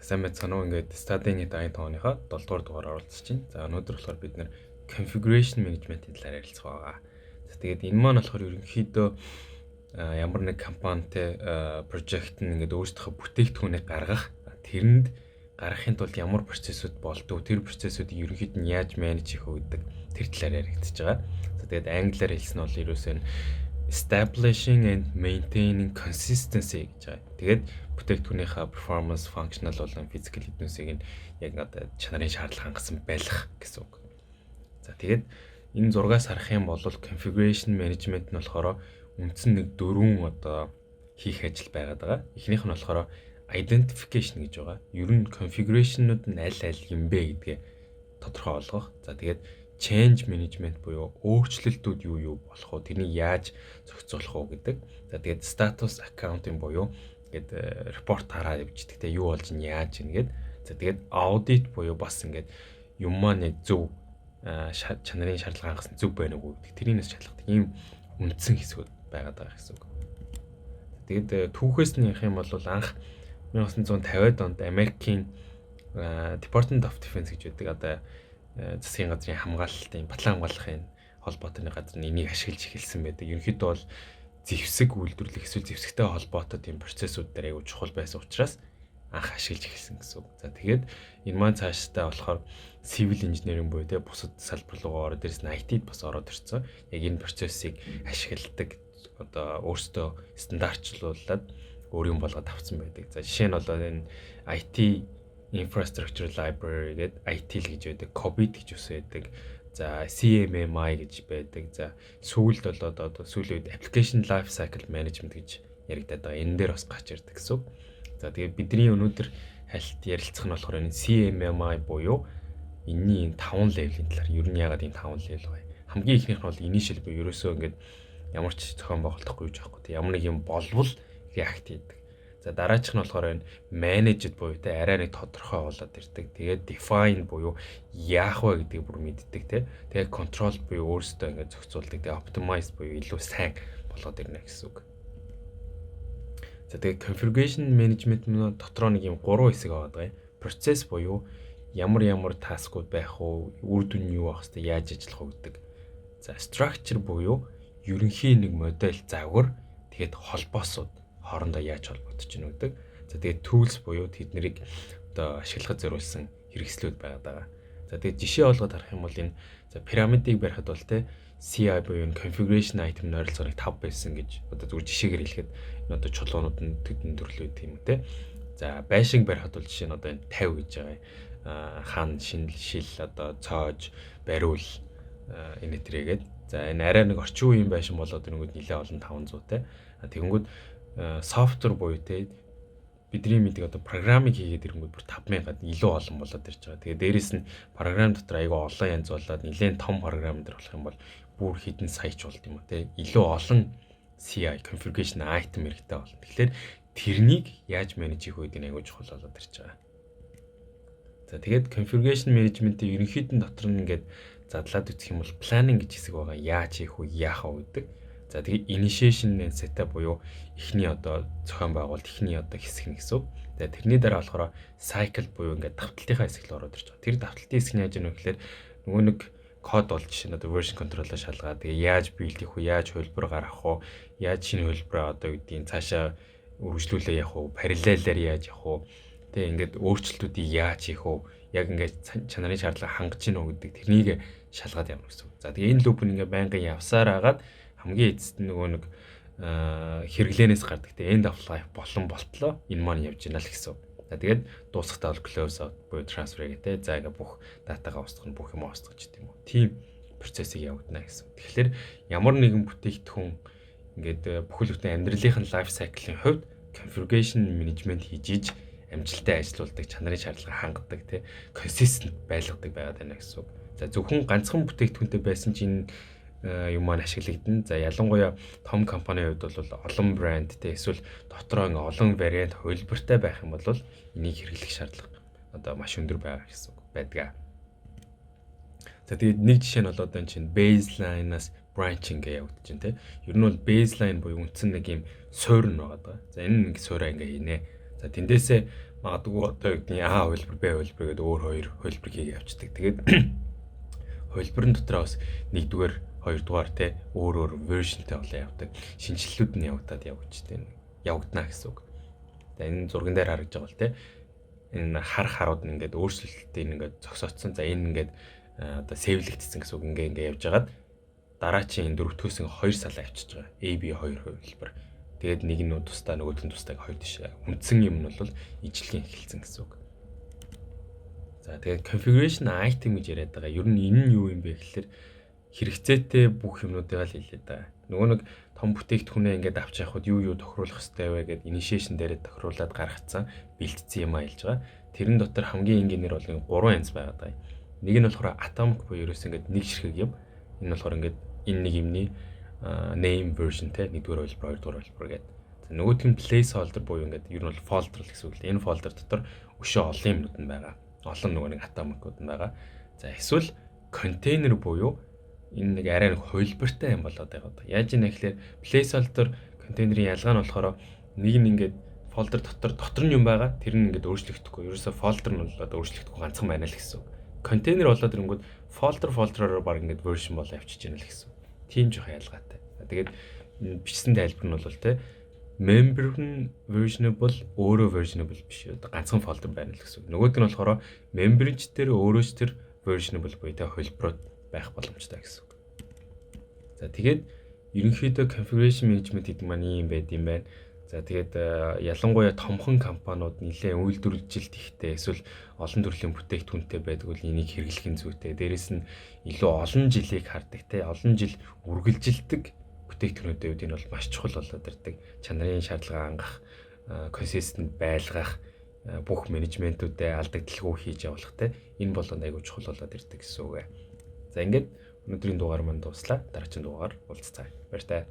Сайн мэцэн үү ингээд Studying at Python-ийнхаа 7 дугаар дугаар оролцож байна. За өнөөдөр болохоор бид нэр configuration management-ийн талаар ярилцах байгаа. За тэгээд энэ маань болохоор ерөнхийдөө ямар нэг компанитэй project нь ингээд өөрсдийнхөө бүтээгдэхүүнийг гаргах, тэрэнд гаргахын тулд ямар процессыг болдог, тэр процессыг ерөнхийд нь яаж менеж хийх вэ гэдэг тэр талаар яригдчихэж байгаа. За тэгээд англиар хэлсэн нь бол ерөөсөө establishing and maintaining consistency гэж байгаа. Тэгээд бүтээгдэхүүнийхээ performance, functional болон physical эднүсийг нь яг одоо чанарын шаардлага хангасан байлгах гэсэн үг. За тэгээд энэ зургаас харах юм бол configuration management нь болохоор үндсэн нэг дөрвөн одоо хийх ажил байгаад байгаа. Эхнийх нь болохоор identification гэж байгаа. Ер нь configuration-ууд нь аль юм бэ гэдгээ тодорхой олгох. За тэгээд change management буюу өөрчлөлтүүд юу болох вэ? Тэрнийг яаж зохицуулах вэ гэдэг. За тэгээд status accounting буюу ингээд report хараад явждаг те юу болж нь яаж ингээд. За тэгээд audit буюу бас ингээд юм маань яг зөв чанарын шаардлага хангасан зөв байна уу гэдэг. Тэрийнээс шалгадаг ийм үндсэн хэсгүүд байгаад байгаа гэсэн үг. Тэгээд түүхээс нь ярих юм бол анх 1950-ад онд Америкийн Department of Defense гэж байдаг одоо засгийн газрын хамгаалалтын батлан хамгаалахын холбоотой нэг газар энийг ашиглаж эхэлсэн байдаг. Ерөнхийдөө бол зэвсэг үйлдвэрлэх эсвэл зэвсэгтэй холбоотой тийм процессууд дээр аягүй чухал байсан учраас анх ашиглаж эхэлсэн гэсэн үг. За тэгээд энэ маань цаашдаа болохоор civil engineering буюу те бусад салбар руу ороод дээрс нь IT-д бас ороод ирсэн. Яг энэ процессыг ашигладаг одоо өөрсдөө стандартчлуулад өөр юм болгоод авсан байдаг. За жишээ нь бол энэ IT Infrastructure Library гэдэг ITL гэж байдаг, COBIT гэж ус байдаг. За CMMI гэж байдаг. За сүүлд бол одоо сүүлийн үед Application Life Cycle Management гэж яригдаад байгаа. Энэ дээр бас гарч ирдэг гэсэн. За тэгээд бидний өнөөдөр ярилцах нь болохоор энэ CMMI буюу энэний 5 level-ийн талаар ер нь яагаад энэ 5 level вэ? Хамгийн ихнийх нь бол initial буюу ерөөсөө ингээд ямар ч зохион байгуулахгүй гэж аахгүй. Ямар нэг юм болвол react хийдэг. За дараачих нь болохоор энэ managed буюу те арай нэг тодорхой болоод ирдэг. Тэгээд define буюу яах вэ гэдгийг бүр мэддэг те. Тэгээд control буюу өөрсдөө ингээд зохицуулдаг. Тэгээд optimize буюу илүү сайн болгоод ирнэ гэсэн үг. За тэгээд configuration management нь дотроо нэг юм 3 хэсэг байгаа юм. Process буюу ямар таскууд байх уу, үр дүн нь юу байх вэ, яаж ажиллах вэ гэдэг. За structure буюу ерөнхий нэг модель загвар, тэгээд холбоосууд хоорондоо яаж холбогдож байна гэдэг. За тэгээд tools буюу тэднийг одоо ашиглахад зориулсан хэрэгслүүд байгаад байгаа. За тэгээд жишээ олгоод харах юм бол энэ за пирамидыг барихад бол те CI буюу энэ configuration item ойролцоогоор 5 байсан гэж одоо зүгээр жишээгээр хэлэхэд энэ одоо чулуунууд нь төдөн төрлүүд юм те. За байшинг барихад бол жишээ нь одоо энэ 50 гэж байгаа. Хан, шил одоо цоож, бариул энэ төргээд. За энэ арай нэг орчин үеийн байшин болоод ирэнгүүт нэлээ олон 500 те. Тэгэнгүүт софтвер буюу те бидний мэддэг одоо программыг хийгээд ирэнгүүт бүр 5000-ад илүү олон болоод ирж байгаа. Тэгээ дээрэс нь програм дотор айгүй олон янз болоод нэлээд том програм дээр болох юм бол бүр хэдэн саяч болд юм уу те. Илүү олон CI configuration item хэрэгтэй болно. Тэгэхээр тэрнийг яаж менеж хийх вэ гэдэг нь айгүй чухал болоод ирж байгаа. За тэгээд configuration management-ийн ерөнхийдөө дотор нь ингээд задлаад үзэх юм бол planning гэж хэсэг байгаа. Яаж хийх вэ, яах вэ гэдэг. За тэгээд initiation and setup буюу эхний одоо зохион байгуулалт эхний одоо хэсэг нь гэсэн. За тэрний дараа болохоор cycle буюу ингээд давталтынхаа хэсэг рүү ороод ирж байгаа. Тэр давталтын хэсэг нь яаж юм бэ гэхээр нөгөө нэг код болж жишээ нь одоо version control-оор шалгаад тэгээд яаж build хийх вэ, яаж хөлбөр гаргах вэ, яаж шинэ хөлбөрөө одоо үүдийн цаашаа үргэлжлүүлээ явах вэ, параллелаар яаж явах вэ, тэгээд ингээд өөрчлөлтүүдийг яаж хийх вэ, яг ингээд чанарын шаардлага хангаж гинөө гэдэг тэрнийг шалгаад явна гэсэн. За тэгээд энэ loop нь ингээд байнгын явсаар агаад хамгийн эцэст нөгөө нэг хэрэглэнээс гардаг те end of life болон болтлоо энэ маань явж гинэ л гэсэн. За тэгээд дуусахтаа бол close out буюу transfer гэдэг те. За ингээ бүх датагаа устгах нь бүх юм устгах гэдэг юм уу. Тийм процессыг явагдана гэсэн. Тэгэхээр ямар нэгэн бүтээгдэхүүн ингээд бүхэл бүтэн амьдралын life cycle-ийн хувьд configuration management хийж амжилттай ажиллаулдаг, чанарын шаардлага хангадаг те consistent байлгадаг байгаад байна гэсэн. За зөвхөн ганцхан бүтээгдэхүүнтэй байсан чинь юм маань ашиглагдана. За ялангуяа том компанийн хувьд бол олон брэнд те эсвэл дотроо ингээ олон вариант хөлбөртэй байх юм бол энийг хэрэглэх шаардлага одоо маш өндөр байгаа гэсэн үг байдаг. За тэгээд нэг жишээ нь бол одоо энэ чинь baseline-аас branching гэж явагдаж байна те. Ер нь бол baseline буюу үндсэн нэг юм суурь нь байгаа даа. За энэ нэг суурь ингээ хийнэ. За тэндээсээ магадгүй одоо юу гэдэг нь А хувилбар, Б хувилбар гэдэг өөр хоёр хувилбар хийгээ явцдаг. Тэгээд хувилбарын дотроо бас 1-р, 2-р те өөр вершнтэй болоо явдаг. Шинжилэлүүд нь явагдана гэсэн үг. За энэ зурган дээр харагдж байгаа бол те энэ харууд нь ингээд өөрчлөлттэй ингээд зогсоцсон. За энэ ингээд одоо сэвлэгдсэн гэсэн үг ингээд явж байгаад дараачийн энэ дөрөвдөхөөс 2 салаа авчиж байгаа. AB 2 хувилбар. Тэгээд нэг нь тусдаа нөгөөх нь тусдааг хоёр тийш. Үндсэн юм нь бол ижлэгийн эхэлсэн гэсэн үг. За тэгээд configuration item гэж яриад байгаа. Ер нь энэ нь юу юм бэ гэхэлэр хэрэгцээтэй бүх юмнуудыг л хэлээд байгаа. Нөгөө нэг том бүтээгдэхүүнээ ингээд авч явахад юу тохируулах хэрэгтэй вэ гэдэг initiation дээр тохируулаад гаргацсан бэлтцсэн юм аялж байгаа. Тэрэн дотор хамгийн энгийнээр бол 3 янз байгаад байгаа. Нэг нь болохоор atomic буюу ерөөс ингээд нэг ширхэг юм. Энэ болохоор ингээд энэ нэг юмний name version те 1-р хувилбар, 2-р хувилбар гэдэг. За нөгөөх нь placeholder буюу ингээд ер нь бол folder л гэсэн үг л. Энэ folder дотор өшөө олон юмнууд нь байгаа. Олон нөгөө нэг atomicуд нь байгаа. За эсвэл container буюу энэ нэг арай нэг хувилбартай юм болоод байгаа. Яаж ийм гэхээр placeholder контейнерийн ялгаа нь болохоор нэг нь ингээд folder дотор нь юм байгаа. Тэр нь ингээд өөрчлөгдөхгүй. Ерөөсөө folder нь бол өөрчлөгдөхгүй ганцхан байна л гэсэн үг. Контейнер болоод ирэнгүүт folder-оор баг ингээд version болоо явчихж байна л гэсэн. Тийм жоох ялгаатай. Тэгээд бичсэн тайлбар нь бол те member нь versionable өөрөө versionable биш. Ганцхан folder байна л гэсэн. Нөгөөд нь болохоор member-ч дээр өөрөө ч тэр versionable буюу те хувилбарууд байх боломжтой гэсэн. За тэгээд ерөнхийдөө configuration management гэдэг маань юм байд юм байна. За тэгээд ялангуяа томхон компаниуд нэлээд үйлдвэрлэжилт ихтэй эсвэл олон төрлийн бүтээгдэхүүнтэй байдаг бол энийг хэрэглэх нь зүйтэй. Дээрээс нь илүү олон жилийг хардаг те олон жил үргэлжилдэг бүтээгдэхүүнүүдийн үед энэ бол маш чухал болоод ирдэг. Чанарын шаардлага хангах, consistent байлгах, бүх менежментүүдэд алдагдaltaгүй хийж явуулах те энэ бол айгүй чухал болоод ирдэг гэсэн үг. За ингээд өнөөдрийн дугаар маань дуслаа. Дараагийн дугаар уулзцаа. Баяр таа.